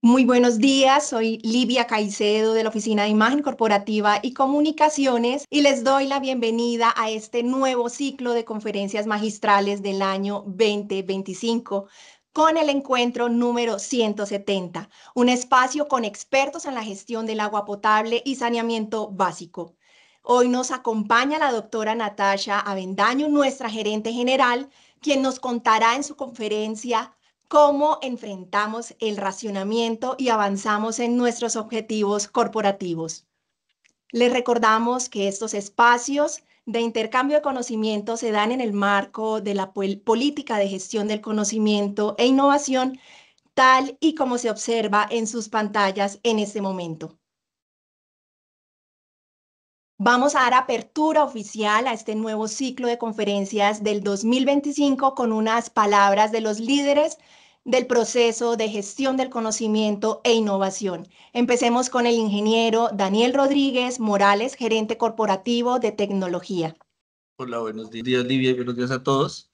Muy buenos días, soy Livia Caicedo de la Oficina de Imagen Corporativa y Comunicaciones y les doy la bienvenida a este nuevo ciclo de conferencias magistrales del año 2025 con el encuentro número 170, un espacio con expertos en la gestión del agua potable y saneamiento básico. Hoy nos acompaña la doctora Natasha Avendaño, nuestra gerente general, quien nos contará en su conferencia cómo enfrentamos el racionamiento y avanzamos en nuestros objetivos corporativos. Les recordamos que estos espacios de intercambio de conocimiento se dan en el marco de la política de gestión del conocimiento e innovación, tal y como se observa en sus pantallas en este momento. Vamos a dar apertura oficial a este nuevo ciclo de conferencias del 2025 con unas palabras de los líderes del proceso de gestión del conocimiento e innovación. Empecemos con el ingeniero Daniel Rodríguez Morales, gerente corporativo de tecnología. Hola, buenos días, Livia, y buenos días a todos.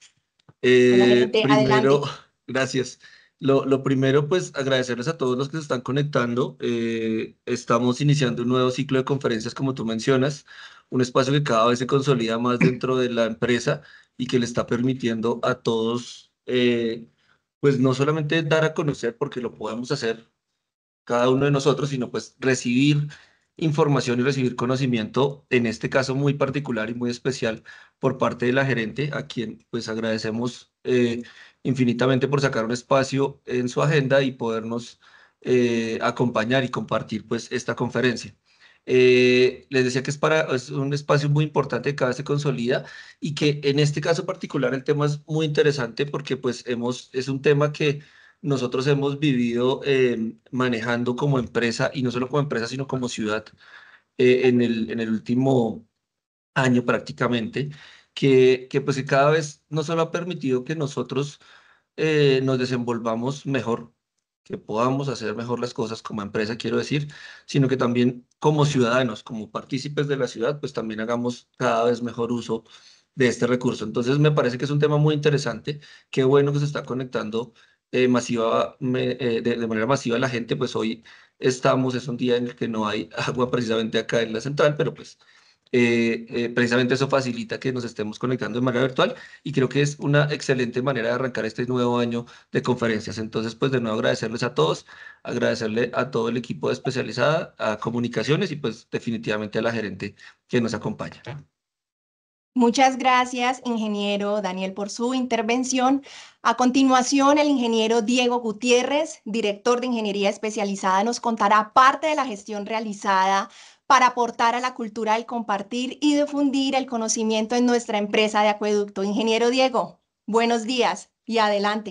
Hola, gerente, Primero, adelante. gracias. Lo primero, pues agradecerles a todos los que se están conectando. Estamos iniciando un nuevo ciclo de conferencias, como tú mencionas, un espacio que cada vez se consolida más dentro de la empresa y que le está permitiendo a todos, pues no solamente dar a conocer, porque lo podemos hacer cada uno de nosotros, sino pues recibir información y recibir conocimiento, en este caso muy particular y muy especial por parte de la gerente, a quien pues agradecemos infinitamente por sacar un espacio en su agenda y podernos acompañar y compartir pues esta conferencia. Les decía que es un espacio muy importante que cada vez se consolida y que en este caso particular el tema es muy interesante porque pues es un tema que nosotros hemos vivido manejando como empresa, y no solo como empresa, sino como ciudad, en el último año prácticamente, pues que cada vez no solo ha permitido que nosotros nos desenvolvamos mejor, que podamos hacer mejor las cosas como empresa, quiero decir, sino que también como ciudadanos, como partícipes de la ciudad, pues también hagamos cada vez mejor uso de este recurso. Entonces me parece que es un tema muy interesante. Qué bueno que se está conectando de manera masiva la gente. Pues hoy es un día en el que no hay agua precisamente acá en la central, pero pues precisamente eso facilita que nos estemos conectando de manera virtual, y creo que es una excelente manera de arrancar este nuevo año de conferencias. Entonces, pues de nuevo agradecerles a todos, agradecerle a todo el equipo de especializada, a comunicaciones y pues definitivamente a la gerente que nos acompaña. Muchas gracias, ingeniero Daniel, por su intervención. A continuación, el ingeniero Diego Gutiérrez, director de Ingeniería Especializada, nos contará parte de la gestión realizada para aportar a la cultura del compartir y difundir el conocimiento en nuestra empresa de acueducto. Ingeniero Diego, buenos días y adelante.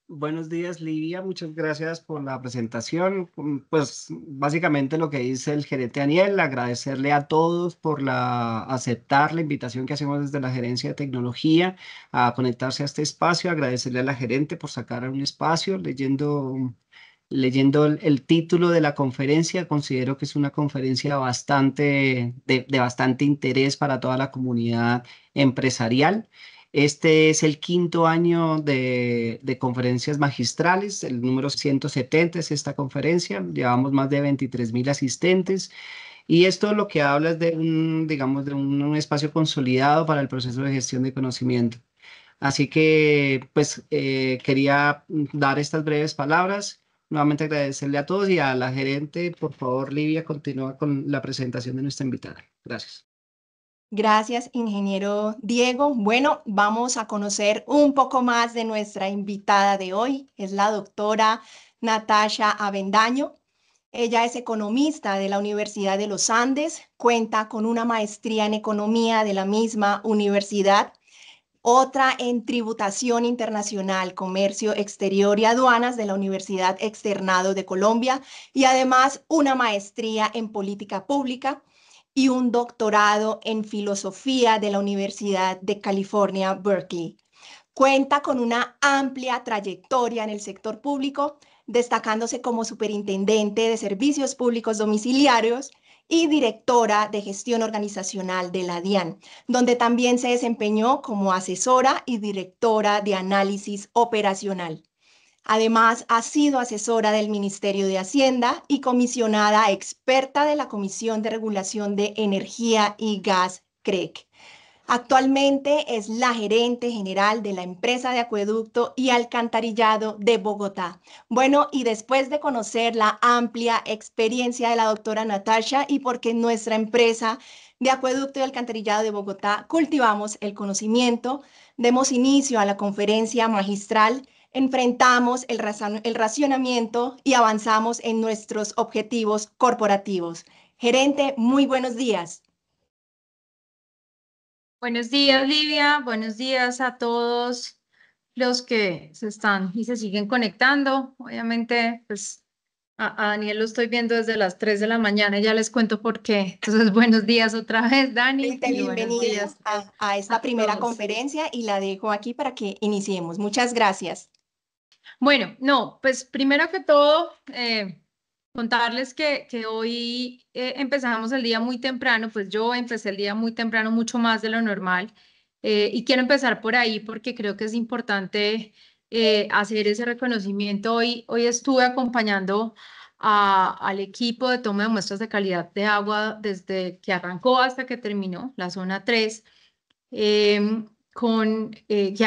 Buenos días, Livia. Muchas gracias por la presentación. Pues básicamente lo que dice el gerente Daniel, agradecerle a todos por aceptar la invitación que hacemos desde la gerencia de tecnología a conectarse a este espacio, agradecerle a la gerente por sacar un espacio leyendo el título de la conferencia. Considero que es una conferencia de bastante interés para toda la comunidad empresarial. Este es el quinto año de conferencias magistrales, el número 170 es esta conferencia, llevamos más de 23.000 asistentes, y esto lo que habla es digamos, de un espacio consolidado para el proceso de gestión de conocimiento. Así que, pues, quería dar estas breves palabras. Nuevamente agradecerle a todos y a la gerente. Por favor, Livia, continúa con la presentación de nuestra invitada. Gracias. Gracias, ingeniero Diego. Bueno, vamos a conocer un poco más de nuestra invitada de hoy. Es la doctora Natasha Avendaño. Ella es economista de la Universidad de los Andes, cuenta con una maestría en economía de la misma universidad, otra en tributación internacional, comercio exterior y aduanas de la Universidad Externado de Colombia, y además una maestría en política pública y un doctorado en filosofía de la Universidad de California, Berkeley. Cuenta con una amplia trayectoria en el sector público, destacándose como superintendente de servicios públicos domiciliarios y directora de gestión organizacional de la DIAN, donde también se desempeñó como asesora y directora de análisis operacional. Además, ha sido asesora del Ministerio de Hacienda y comisionada experta de la Comisión de Regulación de Energía y Gas, CREC. Actualmente es la gerente general de la empresa de acueducto y alcantarillado de Bogotá. Bueno, y después de conocer la amplia experiencia de la doctora Natasha y porque en nuestra empresa de acueducto y alcantarillado de Bogotá cultivamos el conocimiento, demos inicio a la conferencia magistral, enfrentamos el racionamiento y avanzamos en nuestros objetivos corporativos. Gerente, muy buenos días. Buenos días, Livia. Buenos días a todos los que se están y se siguen conectando. Obviamente, pues a Daniel lo estoy viendo desde las 3 de la mañana y ya les cuento por qué. Entonces, buenos días otra vez, Dani. Y buenos Bienvenido días a esta a primera todos. conferencia y la dejo aquí para que iniciemos. Muchas gracias. Bueno, no, pues primero que todo, contarles que hoy empezamos el día muy temprano, pues yo empecé el día muy temprano, mucho más de lo normal, y quiero empezar por ahí porque creo que es importante hacer ese reconocimiento. Hoy estuve acompañando al equipo de toma de muestras de calidad de agua desde que arrancó hasta que terminó, la zona 3, que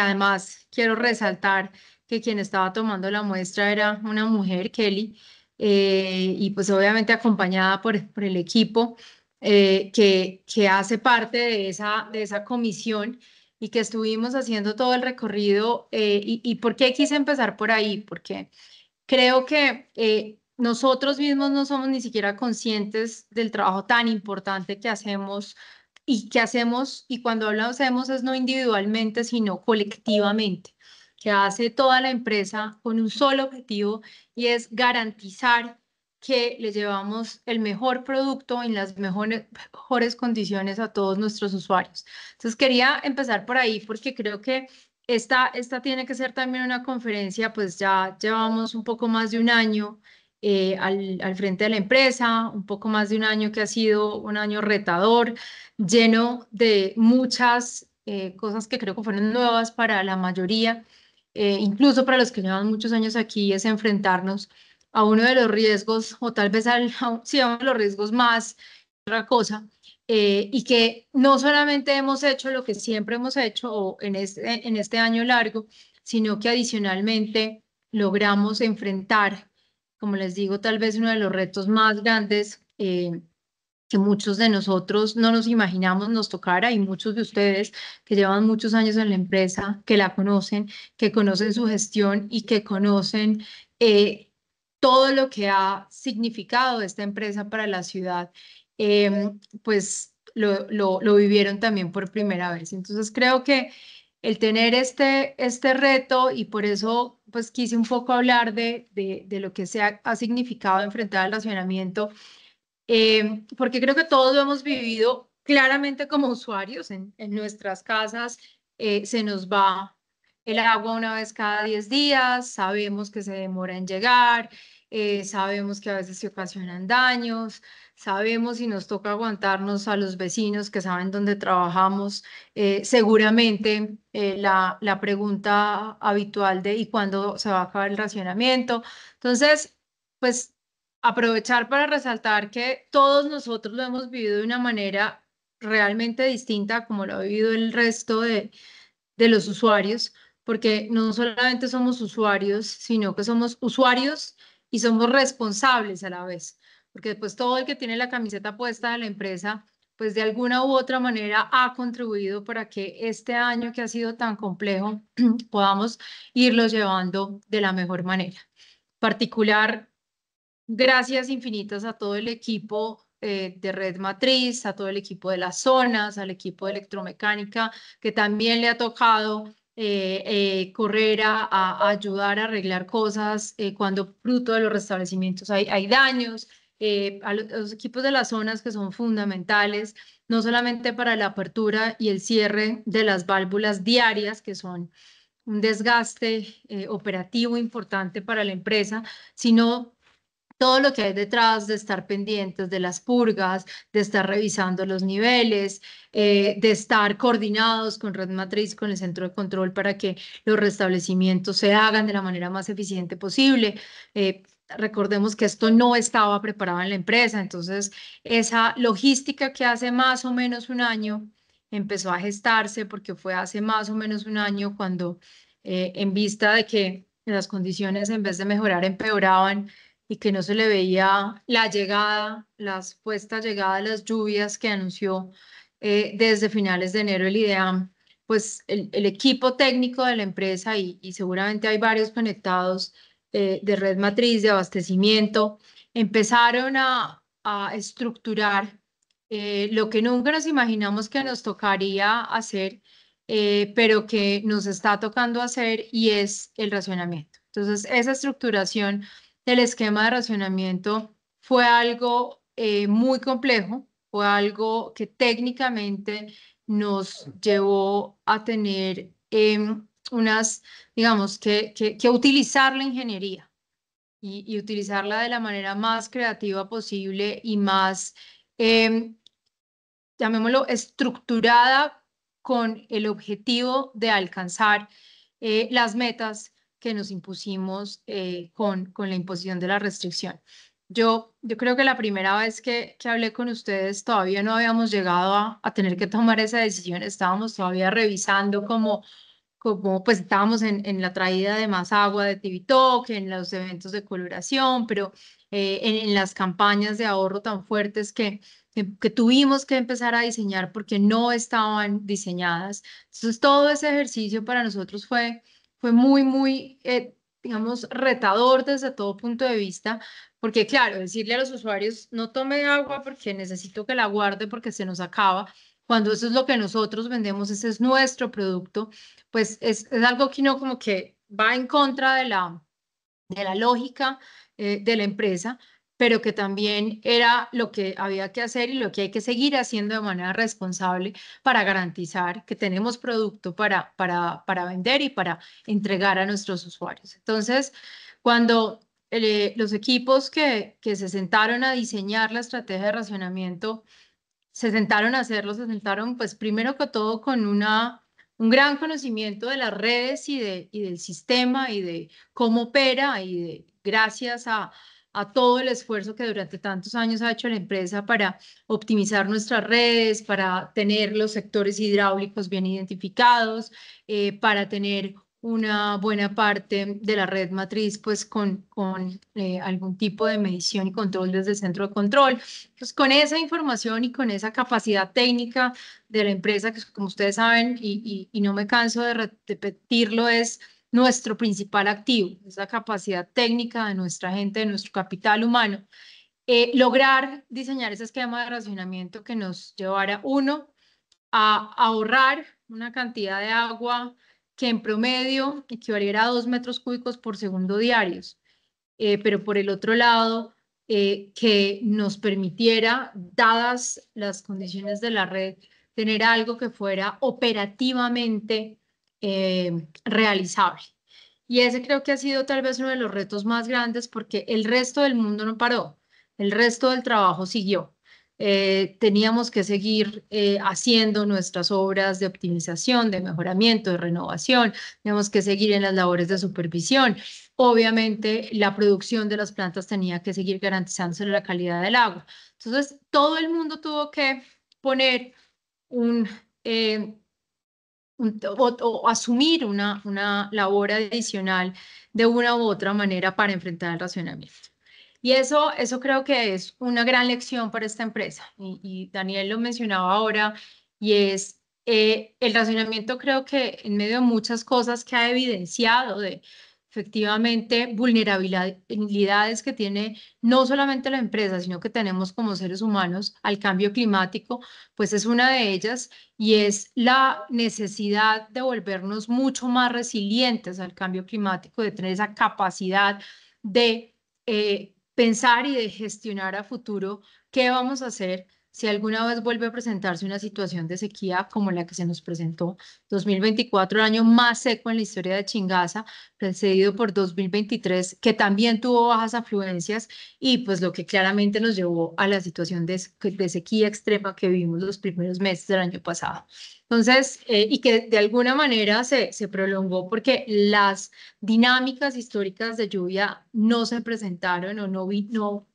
además quiero resaltar que quien estaba tomando la muestra era una mujer, Kelly, y pues obviamente acompañada por el equipo que hace parte de esa comisión y que estuvimos haciendo todo el recorrido. ¿Y por qué quise empezar por ahí? Porque creo que nosotros mismos no somos ni siquiera conscientes del trabajo tan importante que hacemos, y cuando hablamos hacemos es no individualmente, sino colectivamente, que hace toda la empresa con un solo objetivo y es garantizar que le llevamos el mejor producto en las mejores condiciones a todos nuestros usuarios. Entonces quería empezar por ahí porque creo que esta tiene que ser también una conferencia, pues ya llevamos un poco más de un año al frente de la empresa, un poco más de un año que ha sido un año retador, lleno de muchas cosas que creo que fueron nuevas para la mayoría, incluso para los que llevan muchos años aquí, es enfrentarnos a uno de los riesgos, o tal vez sí, a uno de los riesgos más, otra cosa, y que no solamente hemos hecho lo que siempre hemos hecho o en este año largo, sino que adicionalmente logramos enfrentar, como les digo, tal vez uno de los retos más grandes que muchos de nosotros no nos imaginamos nos tocara, y muchos de ustedes que llevan muchos años en la empresa, que la conocen, que conocen su gestión y que conocen todo lo que ha significado esta empresa para la ciudad, pues lo vivieron también por primera vez. Entonces creo que el tener este reto, y por eso pues quise un poco hablar de lo que ha significado enfrentar el racionamiento, porque creo que todos lo hemos vivido claramente como usuarios en nuestras casas. Se nos va el agua una vez cada 10 días, sabemos que se demora en llegar, sabemos que a veces se ocasionan daños, sabemos y nos toca aguantarnos a los vecinos que saben dónde trabajamos. Seguramente la pregunta habitual de ¿y cuándo se va a acabar el racionamiento? Entonces, pues aprovechar para resaltar que todos nosotros lo hemos vivido de una manera realmente distinta a como lo ha vivido el resto de los usuarios, porque no solamente somos usuarios, sino que somos usuarios y somos responsables a la vez, porque pues todo el que tiene la camiseta puesta de la empresa, pues de alguna u otra manera ha contribuido para que este año que ha sido tan complejo podamos irlo llevando de la mejor manera. Particular, gracias infinitas a todo el equipo de Red Matriz, a todo el equipo de las zonas, al equipo de electromecánica, que también le ha tocado correr a ayudar a arreglar cosas cuando fruto de los restablecimientos hay daños, a los equipos de las zonas que son fundamentales, no solamente para la apertura y el cierre de las válvulas diarias, que son un desgaste operativo importante para la empresa, sino todo lo que hay detrás de estar pendientes de las purgas, de estar revisando los niveles, de estar coordinados con Red Matriz, con el centro de control para que los restablecimientos se hagan de la manera más eficiente posible. Recordemos que esto no estaba preparado en la empresa, entonces esa logística que hace más o menos un año empezó a gestarse, porque fue hace más o menos un año cuando en vista de que las condiciones en vez de mejorar empeoraban, y que no se le veía la llegada, la supuesta llegada de las lluvias que anunció desde finales de enero el IDEAM, pues el equipo técnico de la empresa, y seguramente hay varios conectados de red matriz de abastecimiento, empezaron a estructurar lo que nunca nos imaginamos que nos tocaría hacer, pero que nos está tocando hacer, y es el racionamiento. Entonces, esa estructuración del esquema de racionamiento fue algo muy complejo, fue algo que técnicamente nos llevó a tener unas, digamos, que utilizar la ingeniería y utilizarla de la manera más creativa posible y más, llamémoslo, estructurada con el objetivo de alcanzar las metas que nos impusimos con la imposición de la restricción. Yo creo que la primera vez que hablé con ustedes todavía no habíamos llegado a tener que tomar esa decisión, estábamos todavía revisando como pues estábamos en la traída de más agua de Tibitoc, en los eventos de coloración, pero en las campañas de ahorro tan fuertes que tuvimos que empezar a diseñar porque no estaban diseñadas. Entonces, todo ese ejercicio para nosotros fue muy, muy, digamos, retador desde todo punto de vista, porque claro, decirle a los usuarios, no tome agua porque necesito que la guarde porque se nos acaba, cuando eso es lo que nosotros vendemos, ese es nuestro producto, pues es algo que no como que va en contra de la lógica de la empresa, pero que también era lo que había que hacer y lo que hay que seguir haciendo de manera responsable para garantizar que tenemos producto para vender y para entregar a nuestros usuarios. Entonces, cuando los equipos que se sentaron a diseñar la estrategia de racionamiento, se sentaron a hacerlo, se sentaron pues primero que todo con un gran conocimiento de las redes y del sistema y de cómo opera, gracias a todo el esfuerzo que durante tantos años ha hecho la empresa para optimizar nuestras redes, para tener los sectores hidráulicos bien identificados, para tener una buena parte de la red matriz pues con algún tipo de medición y control desde el centro de control. Pues con esa información y con esa capacidad técnica de la empresa, que como ustedes saben, y no me canso de repetirlo, es nuestro principal activo, es la capacidad técnica de nuestra gente, de nuestro capital humano. Lograr diseñar ese esquema de racionamiento que nos llevara, uno, a ahorrar una cantidad de agua que en promedio equivaliera a 2 metros cúbicos por segundo diarios, pero por el otro lado, que nos permitiera, dadas las condiciones de la red, tener algo que fuera operativamente realizable. Y ese creo que ha sido tal vez uno de los retos más grandes porque el resto del mundo no paró, el resto del trabajo siguió. Teníamos que seguir haciendo nuestras obras de optimización, de mejoramiento, de renovación, teníamos que seguir en las labores de supervisión. Obviamente, la producción de las plantas tenía que seguir garantizándose la calidad del agua. Entonces, todo el mundo tuvo que poner eh, o asumir una labor adicional de una u otra manera para enfrentar el racionamiento. Y eso creo que es una gran lección para esta empresa. Y Daniel lo mencionaba ahora, y es el racionamiento, creo que en medio de muchas cosas que ha evidenciado de efectivamente vulnerabilidades que tiene no solamente la empresa, sino que tenemos como seres humanos al cambio climático, pues es una de ellas, y es la necesidad de volvernos mucho más resilientes al cambio climático, de tener esa capacidad de pensar y de gestionar a futuro qué vamos a hacer si alguna vez vuelve a presentarse una situación de sequía como la que se nos presentó, 2024, el año más seco en la historia de Chingaza, precedido por 2023, que también tuvo bajas afluencias y pues lo que claramente nos llevó a la situación de sequía extrema que vivimos los primeros meses del año pasado. Entonces, y que de alguna manera se prolongó porque las dinámicas históricas de lluvia no se presentaron o no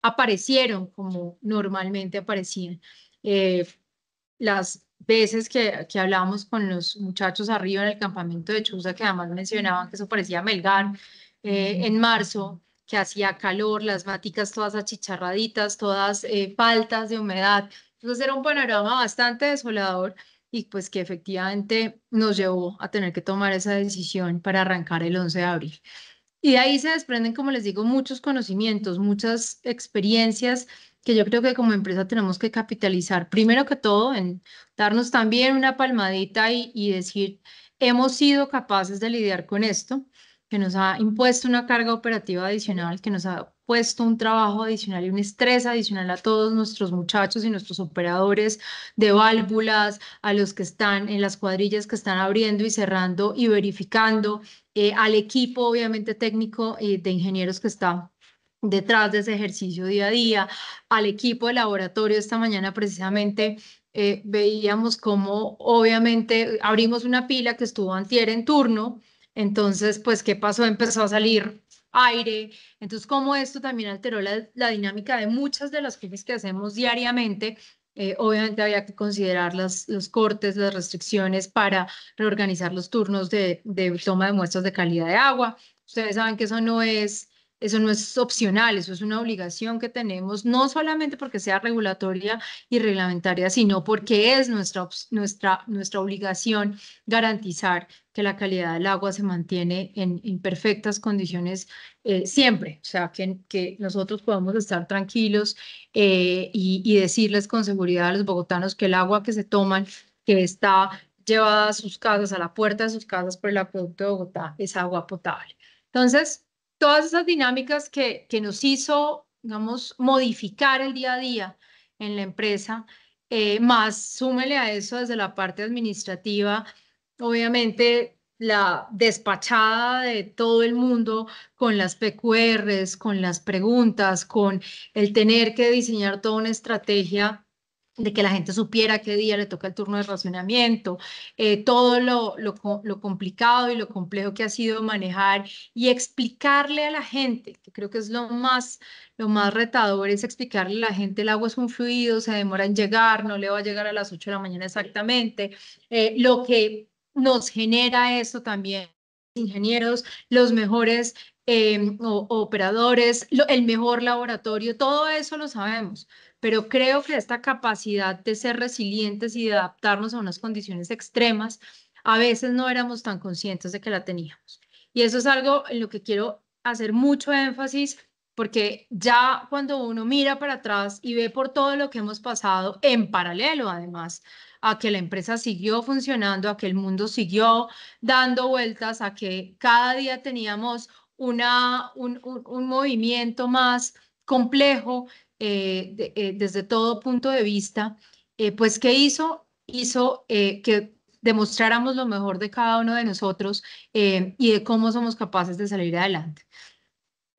aparecieron como normalmente aparecían. Las veces que hablábamos con los muchachos arriba en el campamento de Chuza, que además mencionaban que eso parecía Melgar, en marzo, que hacía calor, las maticas todas achicharraditas, todas faltas de humedad. Entonces era un panorama bastante desolador y pues que efectivamente nos llevó a tener que tomar esa decisión para arrancar el 11 de abril. Y de ahí se desprenden, como les digo, muchos conocimientos, muchas experiencias que yo creo que como empresa tenemos que capitalizar. Primero que todo, en darnos también una palmadita y decir, hemos sido capaces de lidiar con esto, que nos ha impuesto una carga operativa adicional, que nos ha puesto un trabajo adicional y un estrés adicional a todos nuestros muchachos y nuestros operadores de válvulas, a los que están en las cuadrillas que están abriendo y cerrando y verificando, al equipo obviamente técnico de ingenieros que está detrás de ese ejercicio día a día, al equipo de laboratorio. Esta mañana precisamente veíamos cómo obviamente abrimos una pila que estuvo antier en turno, entonces pues ¿qué pasó? Empezó a salir aire, entonces cómo esto también alteró la dinámica de muchas de las cosas que hacemos diariamente. Obviamente había que considerar los cortes, las restricciones para reorganizar los turnos de toma de muestras de calidad de agua. Ustedes saben que eso no es opcional, eso es una obligación que tenemos, no solamente porque sea regulatoria y reglamentaria, sino porque es nuestra obligación garantizar que la calidad del agua se mantiene en perfectas condiciones siempre. O sea, que nosotros podamos estar tranquilos y decirles con seguridad a los bogotanos que el agua que se toman, que está llevada a sus casas, a la puerta de sus casas por el acueducto de Bogotá, es agua potable. Entonces, todas esas dinámicas que nos hizo, digamos, modificar el día a día en la empresa, más súmele a eso desde la parte administrativa, obviamente la despachada de todo el mundo con las PQRs, con las preguntas, con el tener que diseñar toda una estrategia de que la gente supiera qué día le toca el turno de racionamiento, todo lo complicado y lo complejo que ha sido manejar y explicarle a la gente, que creo que es lo más retador, es explicarle a la gente el agua es un fluido, se demora en llegar, no le va a llegar a las 8 de la mañana exactamente, lo que nos genera esto también, ingenieros, los mejores operadores, el mejor laboratorio, todo eso lo sabemos, pero creo que esta capacidad de ser resilientes y de adaptarnos a unas condiciones extremas, a veces no éramos tan conscientes de que la teníamos. Y eso es algo en lo que quiero hacer mucho énfasis, porque ya cuando uno mira para atrás y ve por todo lo que hemos pasado, en paralelo además, a que la empresa siguió funcionando, a que el mundo siguió dando vueltas, a que cada día teníamos un movimiento más complejo desde todo punto de vista, pues ¿qué hizo? Hizo que demostráramos lo mejor de cada uno de nosotros y de cómo somos capaces de salir adelante.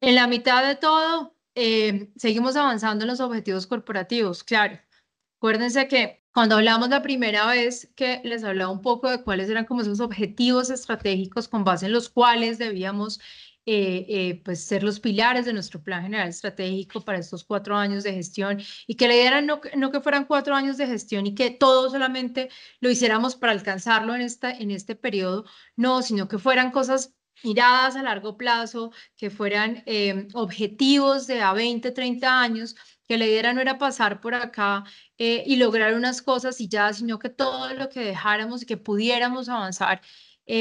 En la mitad de todo, seguimos avanzando en los objetivos corporativos, claro. Acuérdense que cuando hablamos la primera vez que les hablaba un poco de cuáles eran como esos objetivos estratégicos con base en los cuales debíamos pues ser los pilares de nuestro plan general estratégico para estos 4 años de gestión y que la idea era no que fueran 4 años de gestión y que todo solamente lo hiciéramos para alcanzarlo en este periodo, no, sino que fueran cosas miradas a largo plazo, que fueran objetivos de a 20, 30 años, que la idea no era pasar por acá y lograr unas cosas y ya, sino que todo lo que dejáramos y que pudiéramos avanzar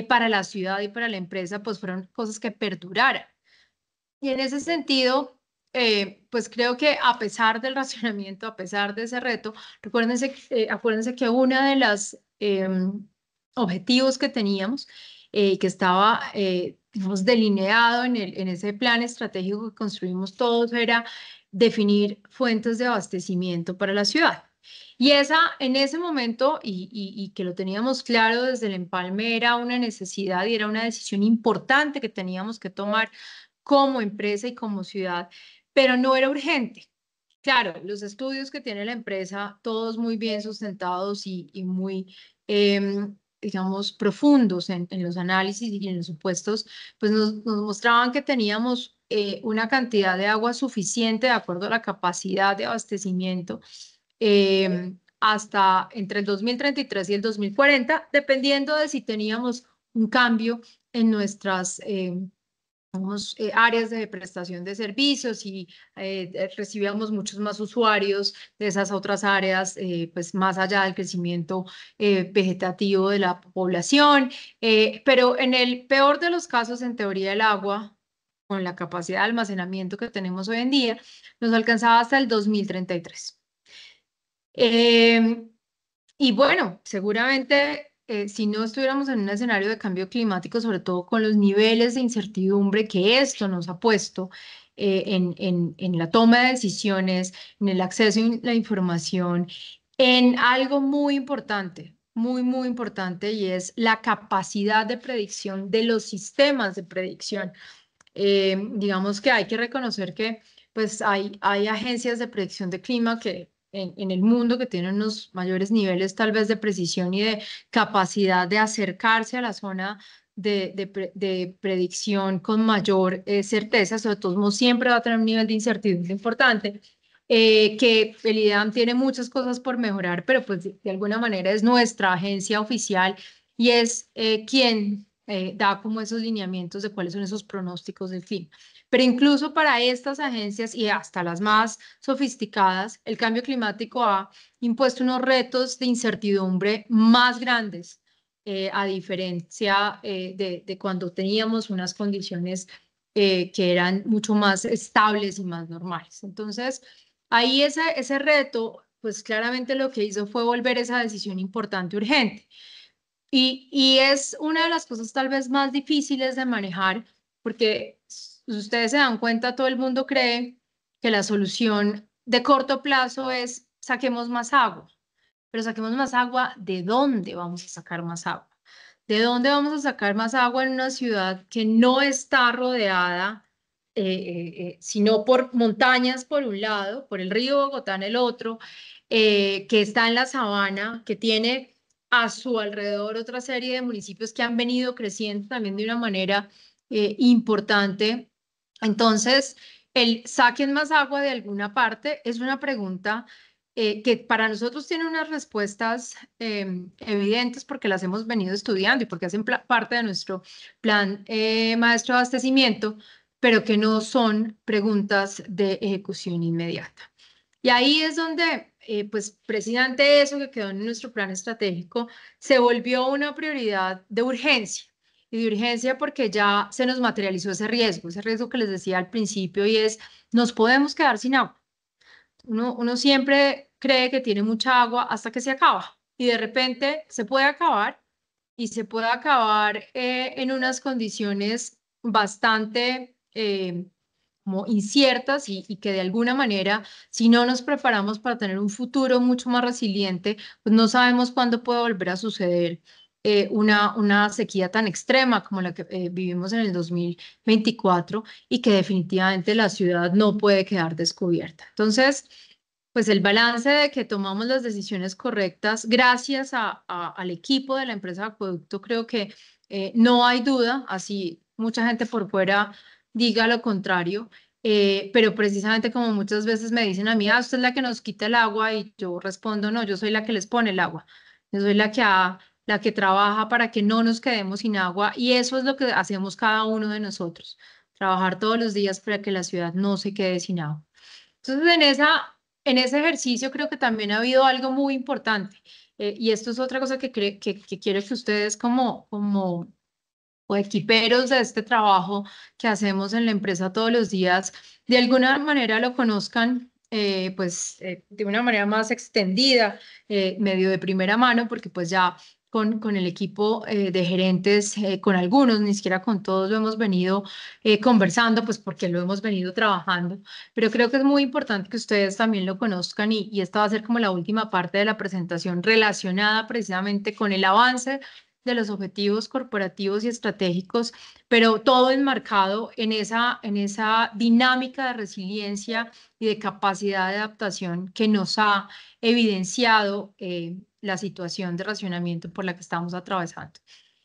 para la ciudad y para la empresa, pues fueron cosas que perduraran. Y en ese sentido, pues creo que a pesar del racionamiento, a pesar de ese reto, acuérdense que una de las objetivos que teníamos, que estaba digamos, delineado en ese plan estratégico que construimos todos, era definir fuentes de abastecimiento para la ciudad. Y en ese momento, y que lo teníamos claro desde el empalme, era una necesidad y era una decisión importante que teníamos que tomar como empresa y como ciudad, pero no era urgente. Claro, los estudios que tiene la empresa, todos muy bien sustentados y muy, digamos, profundos en los análisis y en los supuestos, pues nos mostraban que teníamos una cantidad de agua suficiente de acuerdo a la capacidad de abastecimiento hasta entre el 2033 y el 2040, dependiendo de si teníamos un cambio en nuestras áreas de prestación de servicios y recibíamos muchos más usuarios de esas otras áreas, pues más allá del crecimiento vegetativo de la población. Pero en el peor de los casos, en teoría, el agua, con la capacidad de almacenamiento que tenemos hoy en día, nos alcanzaba hasta el 2033. Y bueno, seguramente si no estuviéramos en un escenario de cambio climático, sobre todo con los niveles de incertidumbre que esto nos ha puesto en la toma de decisiones, en el acceso a la información, en algo muy importante, muy, muy importante, y es la capacidad de predicción de los sistemas de predicción. Digamos que hay que reconocer que pues hay agencias de predicción de clima que en el mundo que tienen unos mayores niveles tal vez de precisión y de capacidad de acercarse a la zona de predicción con mayor certeza. Sobre todo siempre va a tener un nivel de incertidumbre importante. Que el IDEAM tiene muchas cosas por mejorar, pero pues de alguna manera es nuestra agencia oficial y es quien da como esos lineamientos de cuáles son esos pronósticos del clima. Pero incluso para estas agencias y hasta las más sofisticadas, el cambio climático ha impuesto unos retos de incertidumbre más grandes, a diferencia de cuando teníamos unas condiciones que eran mucho más estables y más normales. Entonces, ahí ese reto, pues claramente lo que hizo fue volver esa decisión importante urgente. Y es una de las cosas tal vez más difíciles de manejar, porque ustedes se dan cuenta, todo el mundo cree que la solución de corto plazo es saquemos más agua, pero saquemos más agua, ¿de dónde vamos a sacar más agua? ¿De dónde vamos a sacar más agua en una ciudad que no está rodeada, sino por montañas por un lado, por el río Bogotá en el otro, que está en la sabana, que tiene a su alrededor otra serie de municipios que han venido creciendo también de una manera importante? Entonces, el saquen más agua de alguna parte es una pregunta que para nosotros tiene unas respuestas evidentes porque las hemos venido estudiando y porque hacen parte de nuestro plan maestro de abastecimiento, pero que no son preguntas de ejecución inmediata. Y ahí es donde, pues precisamente eso que quedó en nuestro plan estratégico se volvió una prioridad de urgencia. Y de urgencia porque ya se nos materializó ese riesgo que les decía al principio, y es, nos podemos quedar sin agua. Uno siempre cree que tiene mucha agua hasta que se acaba y de repente se puede acabar y se puede acabar en unas condiciones bastante como inciertas y que de alguna manera, si no nos preparamos para tener un futuro mucho más resiliente, pues no sabemos cuándo puede volver a suceder una sequía tan extrema como la que vivimos en el 2024 y que definitivamente la ciudad no puede quedar descubierta. Entonces, pues el balance de que tomamos las decisiones correctas gracias al equipo de la empresa de Acueducto, creo que no hay duda, así mucha gente por fuera diga lo contrario, pero precisamente como muchas veces me dicen a mí, ah, usted es la que nos quita el agua, y yo respondo, no, yo soy la que les pone el agua, yo soy la que trabaja para que no nos quedemos sin agua, y eso es lo que hacemos cada uno de nosotros, trabajar todos los días para que la ciudad no se quede sin agua. Entonces, en ese ejercicio creo que también ha habido algo muy importante, y esto es otra cosa que quiero que ustedes como o equiperos de este trabajo que hacemos en la empresa todos los días, de alguna manera lo conozcan, pues de una manera más extendida, medio de primera mano, porque pues ya con el equipo de gerentes, con algunos, ni siquiera con todos lo hemos venido conversando, pues porque lo hemos venido trabajando, pero creo que es muy importante que ustedes también lo conozcan y esta va a ser como la última parte de la presentación relacionada precisamente con el avance de los objetivos corporativos y estratégicos, pero todo enmarcado en esa dinámica de resiliencia y de capacidad de adaptación que nos ha evidenciado la situación de racionamiento por la que estamos atravesando.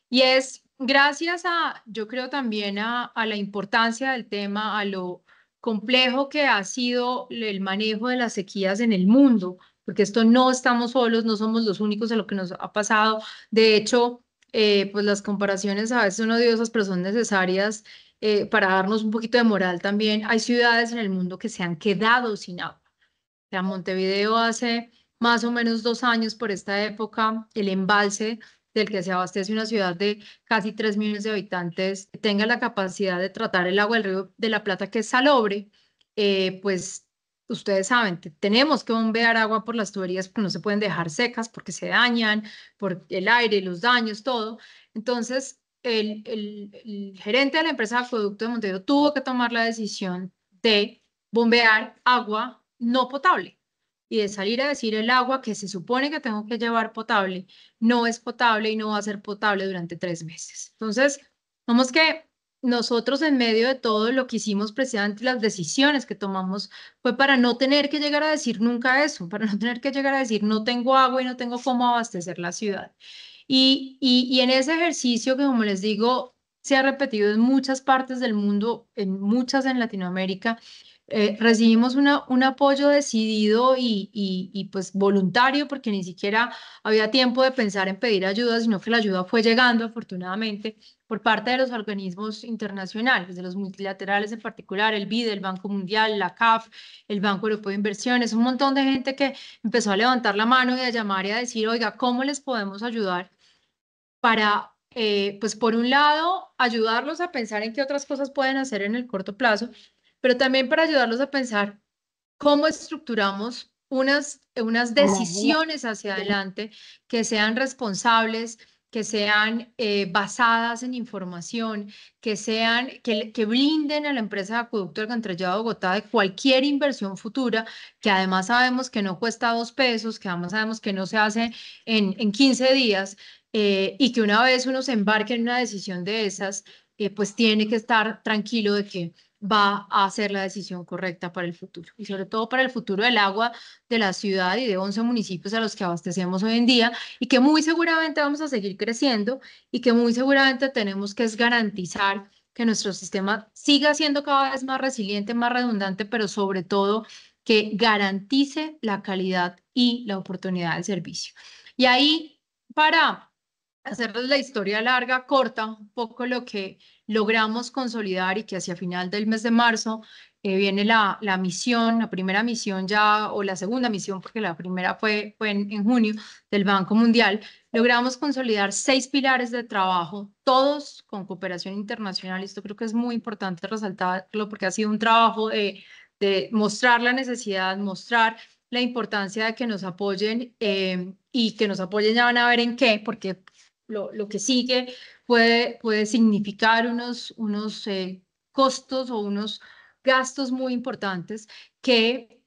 Y es gracias a, yo creo también a la importancia del tema, a lo complejo que ha sido el manejo de las sequías en el mundo, porque esto no estamos solos, no somos los únicos en lo que nos ha pasado. De hecho, pues las comparaciones a veces son odiosas, pero son necesarias para darnos un poquito de moral también. Hay ciudades en el mundo que se han quedado sin agua. O sea, Montevideo hace más o menos 2 años por esta época, el embalse del que se abastece una ciudad de casi 3 millones de habitantes, tenga la capacidad de tratar el agua del río de la Plata, que es salobre, pues ustedes saben, tenemos que bombear agua por las tuberías porque no se pueden dejar secas, porque se dañan, por el aire, los daños, todo. Entonces, el gerente de la empresa de acueducto de Montevideo tuvo que tomar la decisión de bombear agua no potable y de salir a decir el agua que se supone que tengo que llevar potable no es potable y no va a ser potable durante 3 meses. Entonces, vamos que nosotros en medio de todo lo que hicimos precisamente las decisiones que tomamos fue para no tener que llegar a decir nunca eso, para no tener que llegar a decir no tengo agua y no tengo cómo abastecer la ciudad. Y en ese ejercicio que, como les digo, se ha repetido en muchas partes del mundo, en muchas en Latinoamérica, recibimos un apoyo decidido y pues voluntario, porque ni siquiera había tiempo de pensar en pedir ayuda, sino que la ayuda fue llegando afortunadamente por parte de los organismos internacionales, de los multilaterales en particular, el BID, el Banco Mundial, la CAF, el Banco Europeo de Inversiones, un montón de gente que empezó a levantar la mano y a llamar y a decir, oiga, ¿cómo les podemos ayudar? Para, pues por un lado, ayudarlos a pensar en qué otras cosas pueden hacer en el corto plazo, pero también para ayudarlos a pensar cómo estructuramos unas decisiones hacia adelante que sean responsables, que sean basadas en información, que blinden a la empresa de Acueducto Alcantarillado de Bogotá de cualquier inversión futura, que además sabemos que no cuesta 2 pesos, que además sabemos que no se hace en 15 días, y que una vez uno se embarque en una decisión de esas, pues tiene que estar tranquilo de que va a hacer la decisión correcta para el futuro y sobre todo para el futuro del agua de la ciudad y de 11 municipios a los que abastecemos hoy en día y que muy seguramente vamos a seguir creciendo y que muy seguramente tenemos que es garantizar que nuestro sistema siga siendo cada vez más resiliente, más redundante, pero sobre todo que garantice la calidad y la oportunidad del servicio. Y ahí, para hacerles la historia larga, corta, un poco lo que logramos consolidar y que hacia final del mes de marzo viene la misión, la primera misión ya, o la segunda misión, porque la primera fue en junio del Banco Mundial, logramos consolidar 6 pilares de trabajo, todos con cooperación internacional. Esto creo que es muy importante resaltarlo porque ha sido un trabajo de mostrar la necesidad, mostrar la importancia de que nos apoyen y que nos apoyen ya van a ver en qué, porque lo que sigue puede significar unos costos o unos gastos muy importantes que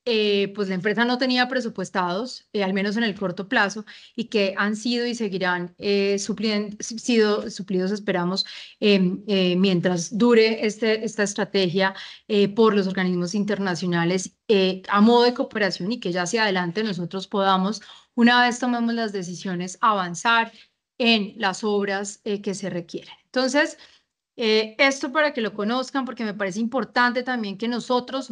pues la empresa no tenía presupuestados, al menos en el corto plazo, y que han sido y seguirán sido suplidos, esperamos, mientras dure esta estrategia por los organismos internacionales a modo de cooperación y que ya hacia adelante nosotros podamos, una vez tomemos las decisiones, avanzar en las obras que se requieren. Entonces, esto para que lo conozcan, porque me parece importante también que nosotros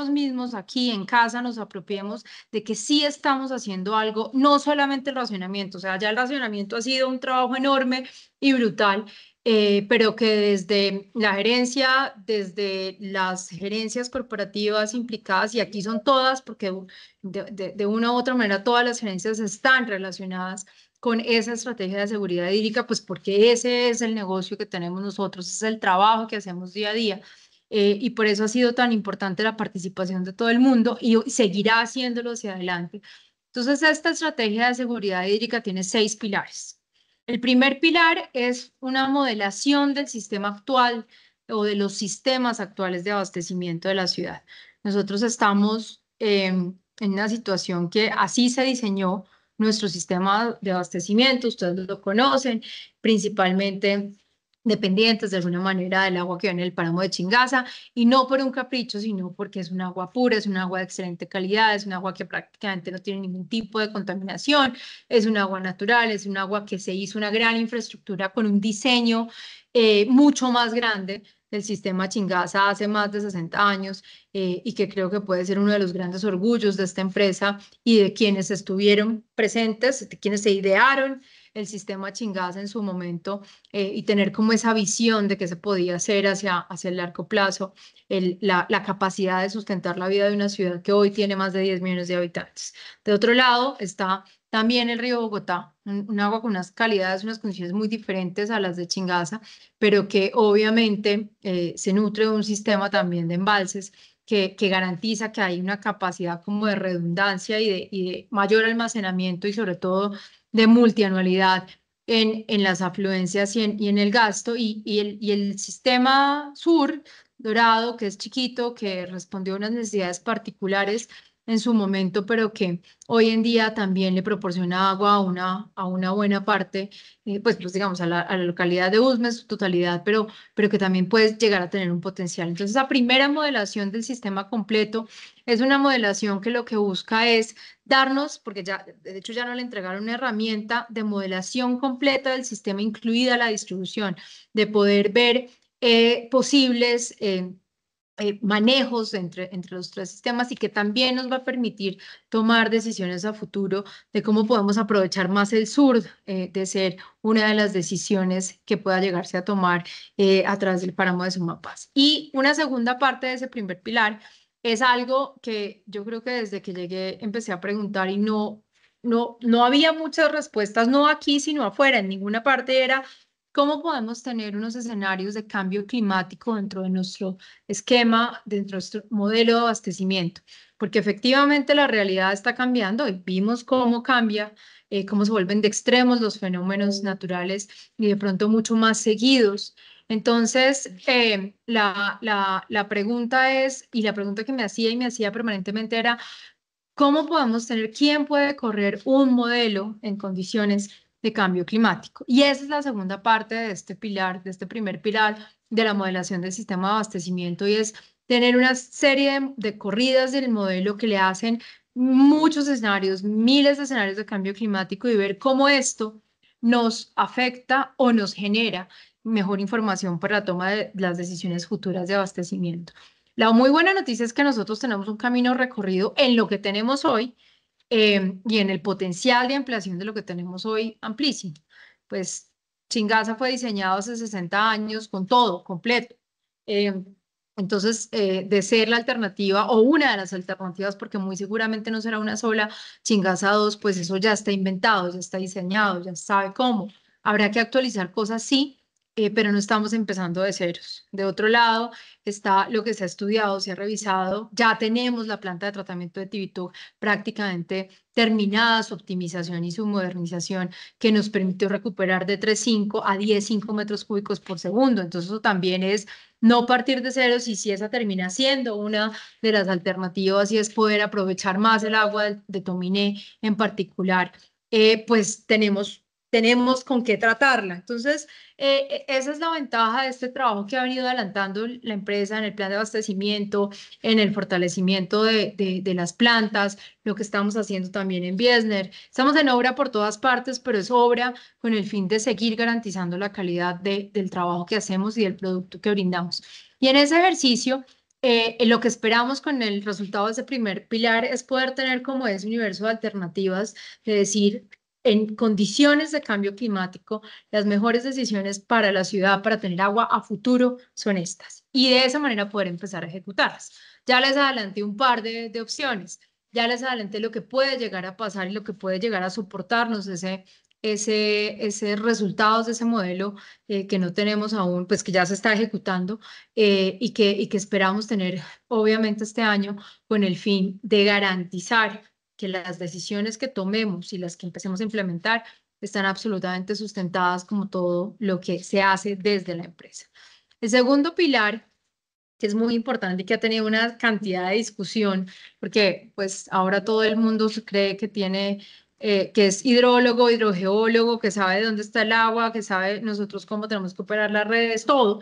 mismos aquí en casa nos apropiemos de que sí estamos haciendo algo, no solamente el racionamiento, o sea, ya el racionamiento ha sido un trabajo enorme y brutal, pero que desde la gerencia, desde las gerencias corporativas implicadas, y aquí son todas, porque de una u otra manera todas las gerencias están relacionadas con esa estrategia de seguridad hídrica, pues porque ese es el negocio que tenemos nosotros, ese es el trabajo que hacemos día a día. Y por eso ha sido tan importante la participación de todo el mundo y seguirá haciéndolo hacia adelante. Entonces, esta estrategia de seguridad hídrica tiene 6 pilares. El primer pilar es una modelación del sistema actual o de los sistemas actuales de abastecimiento de la ciudad. Nosotros estamos en una situación que así se diseñó nuestro sistema de abastecimiento, ustedes lo conocen, principalmente dependientes de alguna manera del agua que viene del páramo de Chingaza, y no por un capricho, sino porque es un agua pura, es un agua de excelente calidad, es un agua que prácticamente no tiene ningún tipo de contaminación, es un agua natural, es un agua que se hizo una gran infraestructura con un diseño mucho más grande del sistema Chingaza hace más de 60 años y que creo que puede ser uno de los grandes orgullos de esta empresa y de quienes estuvieron presentes, de quienes se idearon el sistema Chingaza en su momento y tener como esa visión de que se podía hacer hacia el largo plazo, la capacidad de sustentar la vida de una ciudad que hoy tiene más de 10 millones de habitantes. De otro lado está también el río Bogotá, un agua con unas calidades, unas condiciones muy diferentes a las de Chingaza, pero que obviamente se nutre de un sistema también de embalses que garantiza que hay una capacidad como de redundancia y de mayor almacenamiento y sobre todo de multianualidad en las afluencias y en el gasto. Y el sistema sur, Dorado, que es chiquito, que respondió a unas necesidades particulares en su momento, pero que hoy en día también le proporciona agua a una buena parte, pues digamos a la localidad de Usme en su totalidad, pero que también puede llegar a tener un potencial. Entonces, la primera modelación del sistema completo es una modelación que lo que busca es darnos, porque ya, de hecho ya no le entregaron una herramienta de modelación completa del sistema, incluida la distribución, de poder ver posibles manejos entre los tres sistemas y que también nos va a permitir tomar decisiones a futuro de cómo podemos aprovechar más el sur de ser una de las decisiones que pueda llegarse a tomar a través del páramo de Sumapaz. Y una segunda parte de ese primer pilar es algo que yo creo que desde que llegué empecé a preguntar y no había muchas respuestas, no aquí, sino afuera, en ninguna parte era cómo podemos tener unos escenarios de cambio climático dentro de nuestro esquema, dentro de nuestro modelo de abastecimiento, porque efectivamente la realidad está cambiando y vimos cómo cambia, cómo se vuelven de extremos los fenómenos naturales y de pronto mucho más seguidos. Entonces, la pregunta es, y la pregunta que me hacía y me hacía permanentemente era, ¿cómo podemos tener, quién puede correr un modelo en condiciones de cambio climático? Y esa es la segunda parte de este pilar, de este primer pilar de la modelación del sistema de abastecimiento y es tener una serie de corridas del modelo que le hacen muchos escenarios, miles de escenarios de cambio climático y ver cómo esto nos afecta o nos genera mejor información para la toma de las decisiones futuras de abastecimiento. La muy buena noticia es que nosotros tenemos un camino recorrido en lo que tenemos hoy y en el potencial de ampliación de lo que tenemos hoy amplísimo. Pues Chingaza fue diseñado hace 60 años con todo, completo. Eh, entonces, de ser la alternativa o una de las alternativas, porque muy seguramente no será una sola, Chingaza 2, pues eso ya está inventado, ya está diseñado, ya se sabe cómo. Habrá que actualizar cosas, sí, pero no estamos empezando de ceros. De otro lado, está lo que se ha estudiado, se ha revisado. Ya tenemos la planta de tratamiento de Tibito prácticamente terminada, su optimización y su modernización, que nos permitió recuperar de 3,5 a 10,5 metros cúbicos por segundo. Entonces, eso también es no partir de ceros y si esa termina siendo una de las alternativas y es poder aprovechar más el agua de Tominé en particular, pues tenemos con qué tratarla. Entonces, esa es la ventaja de este trabajo que ha venido adelantando la empresa en el plan de abastecimiento, en el fortalecimiento de las plantas, lo que estamos haciendo también en Biesner. Estamos en obra por todas partes, pero es obra con el fin de seguir garantizando la calidad del trabajo que hacemos y del producto que brindamos. Y en ese ejercicio, lo que esperamos con el resultado de ese primer pilar es poder tener como ese universo de alternativas, de decir, en condiciones de cambio climático, las mejores decisiones para la ciudad, para tener agua a futuro, son estas. Y de esa manera poder empezar a ejecutarlas. Ya les adelanté un par de opciones. Ya les adelanté lo que puede llegar a pasar y lo que puede llegar a soportarnos ese resultados de ese modelo que no tenemos aún, pues que ya se está ejecutando y que esperamos tener obviamente este año con el fin de garantizar que las decisiones que tomemos y las que empecemos a implementar están absolutamente sustentadas como todo lo que se hace desde la empresa. El segundo pilar, que es muy importante y que ha tenido una cantidad de discusión, porque pues ahora todo el mundo se cree que tiene, que es hidrólogo, hidrogeólogo, que sabe de dónde está el agua, que sabe nosotros cómo tenemos que operar las redes, todo,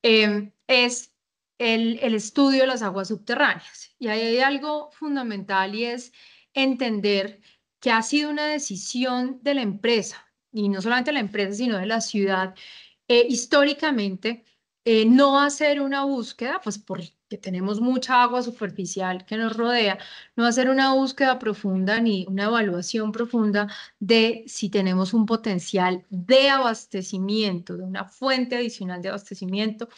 es el estudio de las aguas subterráneas. Y ahí hay algo fundamental y es entender que ha sido una decisión de la empresa, y no solamente de la empresa, sino de la ciudad, históricamente, no hacer una búsqueda, pues porque tenemos mucha agua superficial que nos rodea, no hacer una búsqueda profunda ni una evaluación profunda de si tenemos un potencial de abastecimiento, de una fuente adicional de abastecimiento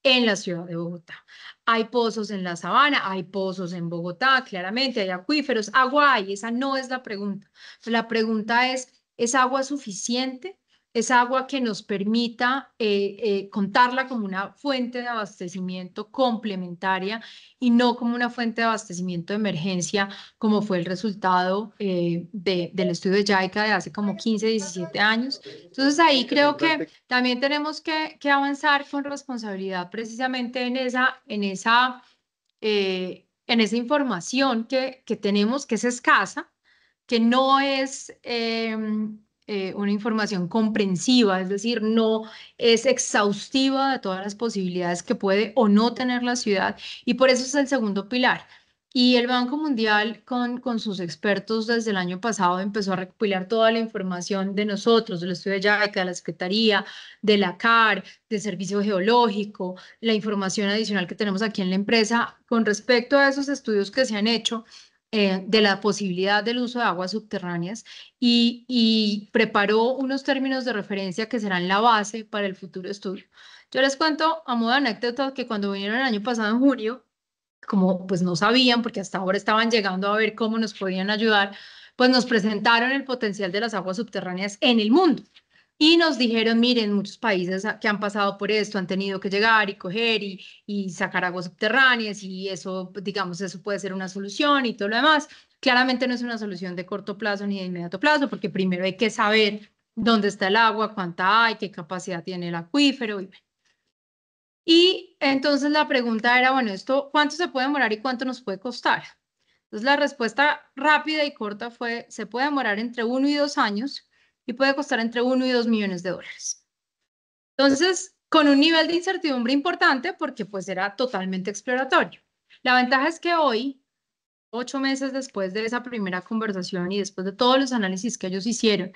en la ciudad de Bogotá. Hay pozos en la sabana, hay pozos en Bogotá, claramente hay acuíferos, agua hay, esa no es la pregunta. La pregunta ¿es agua suficiente? Es agua que nos permita contarla como una fuente de abastecimiento complementaria y no como una fuente de abastecimiento de emergencia, como fue el resultado del estudio de JICA de hace como 15, 17 años. Entonces ahí creo que también tenemos que avanzar con responsabilidad precisamente en esa información que tenemos, que es escasa, que no es una información comprensiva, es decir, no es exhaustiva de todas las posibilidades que puede o no tener la ciudad, y por eso es el segundo pilar. Y el Banco Mundial, con sus expertos desde el año pasado, empezó a recopilar toda la información de nosotros, del estudio de JICA, de la Secretaría, de la CAR, del Servicio Geológico, la información adicional que tenemos aquí en la empresa con respecto a esos estudios que se han hecho de la posibilidad del uso de aguas subterráneas y preparó unos términos de referencia que serán la base para el futuro estudio. Yo les cuento a modo de anécdota que cuando vinieron el año pasado en junio, como pues no sabían, porque hasta ahora estaban llegando a ver cómo nos podían ayudar, pues nos presentaron el potencial de las aguas subterráneas en el mundo. Y nos dijeron, miren, muchos países que han pasado por esto han tenido que llegar y coger y sacar aguas subterráneas y eso, digamos, eso puede ser una solución y todo lo demás. Claramente no es una solución de corto plazo ni de inmediato plazo, porque primero hay que saber dónde está el agua, cuánta hay, qué capacidad tiene el acuífero. Y entonces la pregunta era, bueno, ¿esto cuánto se puede demorar y cuánto nos puede costar? Entonces la respuesta rápida y corta fue, se puede demorar entre 1 y 2 años y puede costar entre 1 y 2 millones de dólares. Entonces, con un nivel de incertidumbre importante porque pues era totalmente exploratorio. La ventaja es que hoy, 8 meses después de esa primera conversación y después de todos los análisis que ellos hicieron,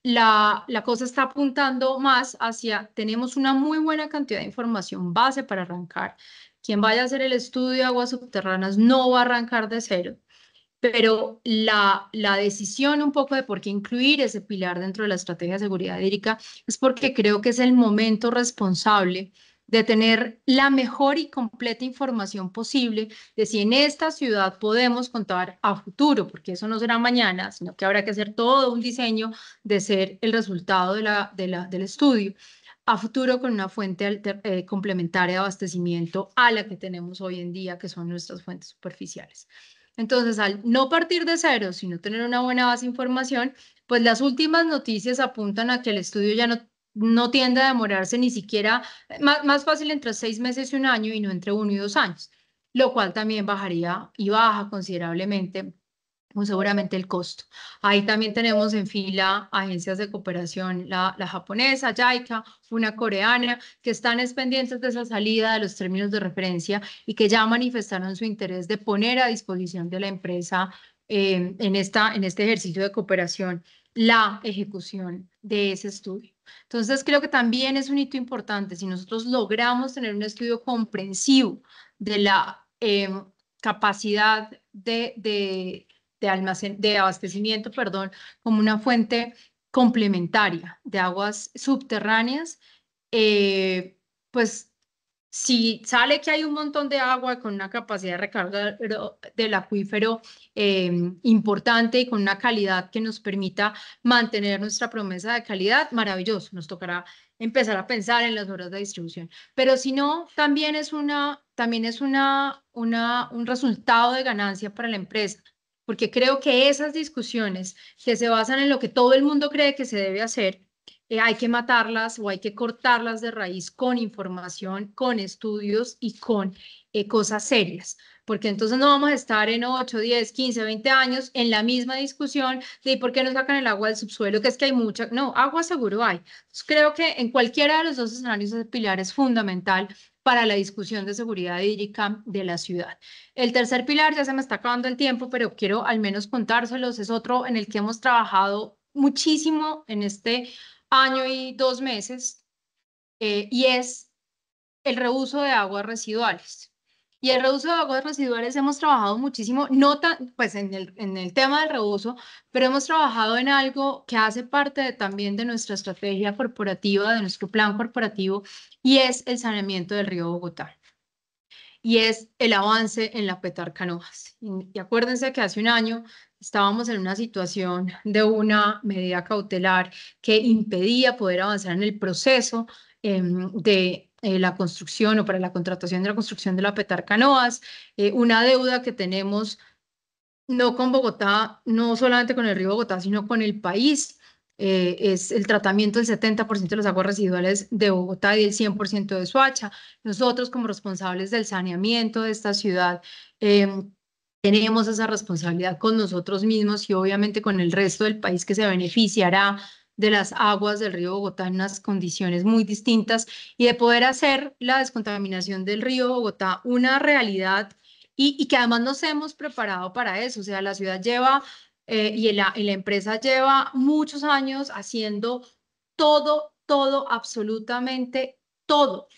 la cosa está apuntando más hacia, tenemos una muy buena cantidad de información base para arrancar. Quien vaya a hacer el estudio de aguas subterráneas no va a arrancar de cero, pero la decisión un poco de por qué incluir ese pilar dentro de la estrategia de seguridad hídrica es porque creo que es el momento responsable de tener la mejor y completa información posible de si en esta ciudad podemos contar a futuro, porque eso no será mañana, sino que habrá que hacer todo un diseño de ser el resultado del estudio a futuro con una fuente complementaria de abastecimiento a la que tenemos hoy en día, que son nuestras fuentes superficiales. Entonces, al no partir de cero, sino tener una buena base de información, pues las últimas noticias apuntan a que el estudio ya no tiende a demorarse ni siquiera, más fácil entre 6 meses y 1 año y no entre 1 y 2 años, lo cual también bajaría y baja considerablemente muy seguramente el costo. Ahí también tenemos en fila agencias de cooperación, la japonesa, JICA, una coreana, que están pendientes de esa salida de los términos de referencia y que ya manifestaron su interés de poner a disposición de la empresa en este ejercicio de cooperación la ejecución de ese estudio. Entonces, creo que también es un hito importante. Si nosotros logramos tener un estudio comprensivo de la capacidad de abastecimiento, perdón, como una fuente complementaria de aguas subterráneas, pues si sale que hay un montón de agua con una capacidad de recarga del acuífero importante y con una calidad que nos permita mantener nuestra promesa de calidad, maravilloso. Nos tocará empezar a pensar en las horas de distribución. Pero si no, también es un resultado de ganancia para la empresa. porque creo que esas discusiones que se basan en lo que todo el mundo cree que se debe hacer, hay que matarlas o hay que cortarlas de raíz con información, con estudios y con cosas serias, porque entonces no vamos a estar en 8, 10, 15, 20 años en la misma discusión de por qué no sacan el agua del subsuelo, que es que hay mucha, no, agua seguro hay. Entonces, creo que en cualquiera de los dos escenarios ese pilar es fundamental para la discusión de seguridad hídrica de la ciudad. El tercer pilar, ya se me está acabando el tiempo, pero quiero al menos contárselos, es otro en el que hemos trabajado muchísimo en este año y 2 meses, y es el reuso de aguas residuales. Y el reuso de aguas residuales hemos trabajado muchísimo, no tan, pues en el tema del reuso, pero hemos trabajado en algo que hace parte también de nuestra estrategia corporativa, de nuestro plan corporativo, y es el saneamiento del río Bogotá. Y es el avance en la Petarca Canoas. Y acuérdense que hace un año estábamos en una situación de una medida cautelar que impedía poder avanzar en el proceso de la construcción o para la contratación de la construcción de la Petarca Canoas, una deuda que tenemos no con Bogotá, no solamente con el río Bogotá, sino con el país. Es el tratamiento del 70% de las aguas residuales de Bogotá y del 100% de Soacha. Nosotros, como responsables del saneamiento de esta ciudad, tenemos esa responsabilidad con nosotros mismos y obviamente con el resto del país que se beneficiará de las aguas del río Bogotá en unas condiciones muy distintas y de poder hacer la descontaminación del río Bogotá una realidad y que además nos hemos preparado para eso. O sea, la ciudad lleva y la empresa lleva muchos años haciendo todo, absolutamente todo,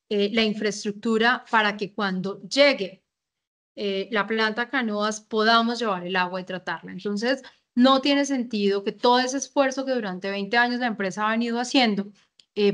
la infraestructura para que cuando llegue la planta Canoas podamos llevar el agua y tratarla. Entonces, no tiene sentido que todo ese esfuerzo que durante 20 años la empresa ha venido haciendo,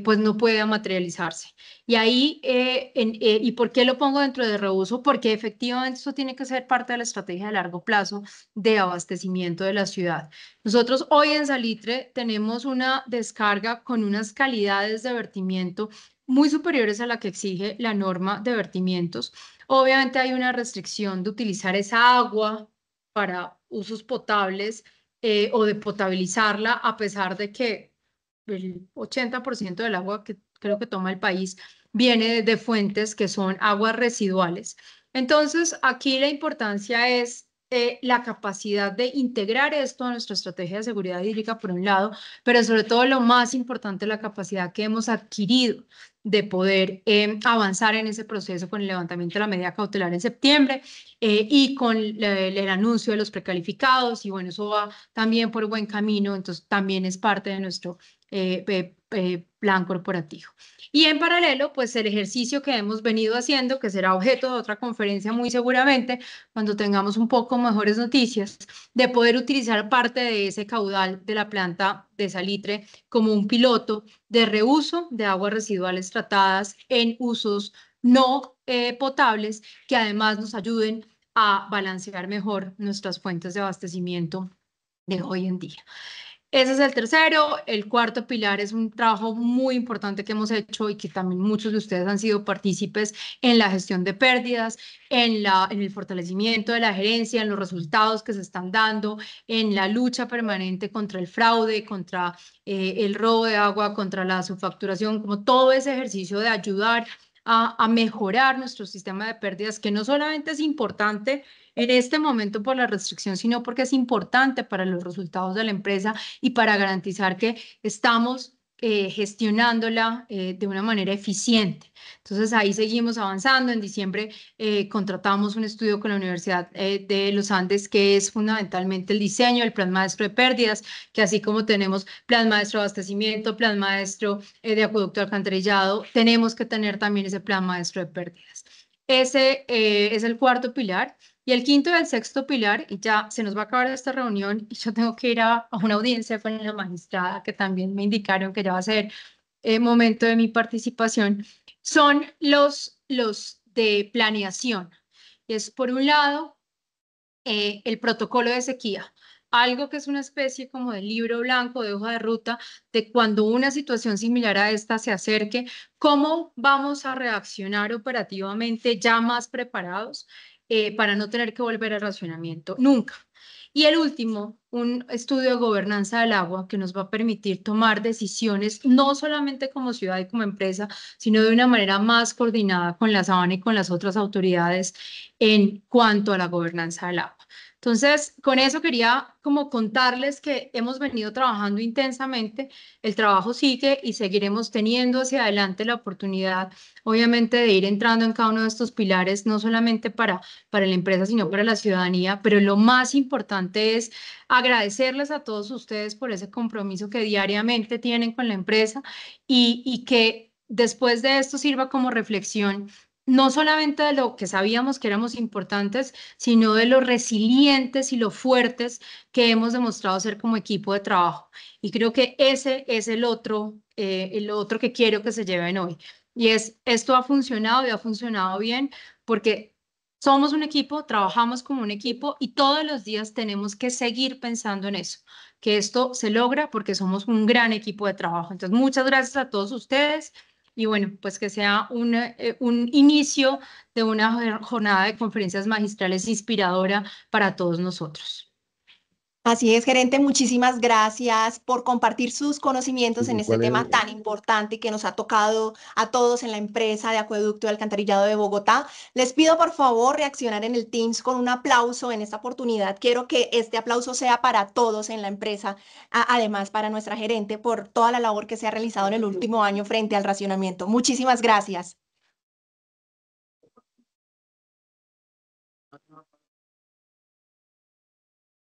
pues no pueda materializarse. Y ahí, ¿y por qué lo pongo dentro de reuso? Porque efectivamente eso tiene que ser parte de la estrategia de largo plazo de abastecimiento de la ciudad. Nosotros hoy en Salitre tenemos una descarga con unas calidades de vertimiento muy superiores a la que exige la norma de vertimientos. Obviamente hay una restricción de utilizar esa agua para usos potables o de potabilizarla, a pesar de que el 80% del agua que creo que toma el país viene de fuentes que son aguas residuales. Entonces, aquí la importancia es la capacidad de integrar esto a nuestra estrategia de seguridad hídrica, por un lado, pero sobre todo lo más importante, la capacidad que hemos adquirido de poder avanzar en ese proceso con el levantamiento de la medida cautelar en septiembre y con el anuncio de los precalificados, y bueno, eso va también por buen camino, entonces también es parte de nuestro plan corporativo. Y en paralelo, pues el ejercicio que hemos venido haciendo, que será objeto de otra conferencia muy seguramente, cuando tengamos un poco mejores noticias, de poder utilizar parte de ese caudal de la planta de Salitre como un piloto de reuso de aguas residuales tratadas en usos no potables, que además nos ayuden a balancear mejor nuestras fuentes de abastecimiento de hoy en día. Ese es el tercero. El cuarto pilar es un trabajo muy importante que hemos hecho y que también muchos de ustedes han sido partícipes en la gestión de pérdidas, en el fortalecimiento de la gerencia, en los resultados que se están dando, en la lucha permanente contra el fraude, contra el robo de agua, contra la subfacturación, como todo ese ejercicio de ayudar a mejorar nuestro sistema de pérdidas, que no solamente es importante en este momento por la restricción, sino porque es importante para los resultados de la empresa y para garantizar que estamos gestionándola de una manera eficiente. Entonces ahí seguimos avanzando. En diciembre contratamos un estudio con la Universidad de los Andes, que es fundamentalmente el diseño del plan maestro de pérdidas, que así como tenemos plan maestro de abastecimiento, plan maestro de acueducto alcantarillado, tenemos que tener también ese plan maestro de pérdidas. Ese es el cuarto pilar. Y el quinto y el sexto pilar, y ya se nos va a acabar esta reunión y yo tengo que ir a una audiencia con la magistrada, que también me indicaron que ya va a ser momento de mi participación, son los de planeación. Es por un lado el protocolo de sequía, algo que es una especie como de libro blanco, de hoja de ruta, de cuando una situación similar a esta se acerque, cómo vamos a reaccionar operativamente ya más preparados. para no tener que volver al racionamiento nunca. Y el último, un estudio de gobernanza del agua que nos va a permitir tomar decisiones no solamente como ciudad y como empresa, sino de una manera más coordinada con la Sabana y con las otras autoridades en cuanto a la gobernanza del agua. Entonces, con eso quería como contarles que hemos venido trabajando intensamente, el trabajo sigue y seguiremos teniendo hacia adelante la oportunidad, obviamente, de ir entrando en cada uno de estos pilares, no solamente para la empresa, sino para la ciudadanía, pero lo más importante es agradecerles a todos ustedes por ese compromiso que diariamente tienen con la empresa y que después de esto sirva como reflexión no solamente de lo que sabíamos que éramos importantes, sino de lo resilientes y lo fuertes que hemos demostrado ser como equipo de trabajo. Y creo que ese es el otro que quiero que se lleven hoy. Y esto ha funcionado y ha funcionado bien porque somos un equipo, trabajamos como un equipo y todos los días tenemos que seguir pensando en eso, que esto se logra porque somos un gran equipo de trabajo. Entonces, muchas gracias a todos ustedes. Y bueno, pues que sea un inicio de una jornada de conferencias magistrales inspiradora para todos nosotros. Así es, gerente, muchísimas gracias por compartir sus conocimientos en este tema tan importante que nos ha tocado a todos en la empresa de Acueducto y Alcantarillado de Bogotá. Les pido por favor reaccionar en el Teams con un aplauso en esta oportunidad. Quiero que este aplauso sea para todos en la empresa, además para nuestra gerente por toda la labor que se ha realizado en el último año frente al racionamiento. Muchísimas gracias.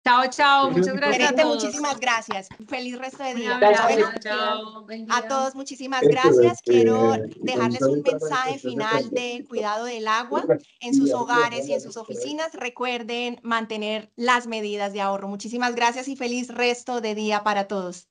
Chao, chao. Muchas gracias a Gerente, todos. muchísimas gracias. Feliz resto de Un día. abrazo. Bueno, Chao. Buen día. a todos muchísimas gracias. Quiero dejarles un mensaje final de cuidado del agua en sus hogares y en sus oficinas. Recuerden mantener las medidas de ahorro. Muchísimas gracias y feliz resto de día para todos.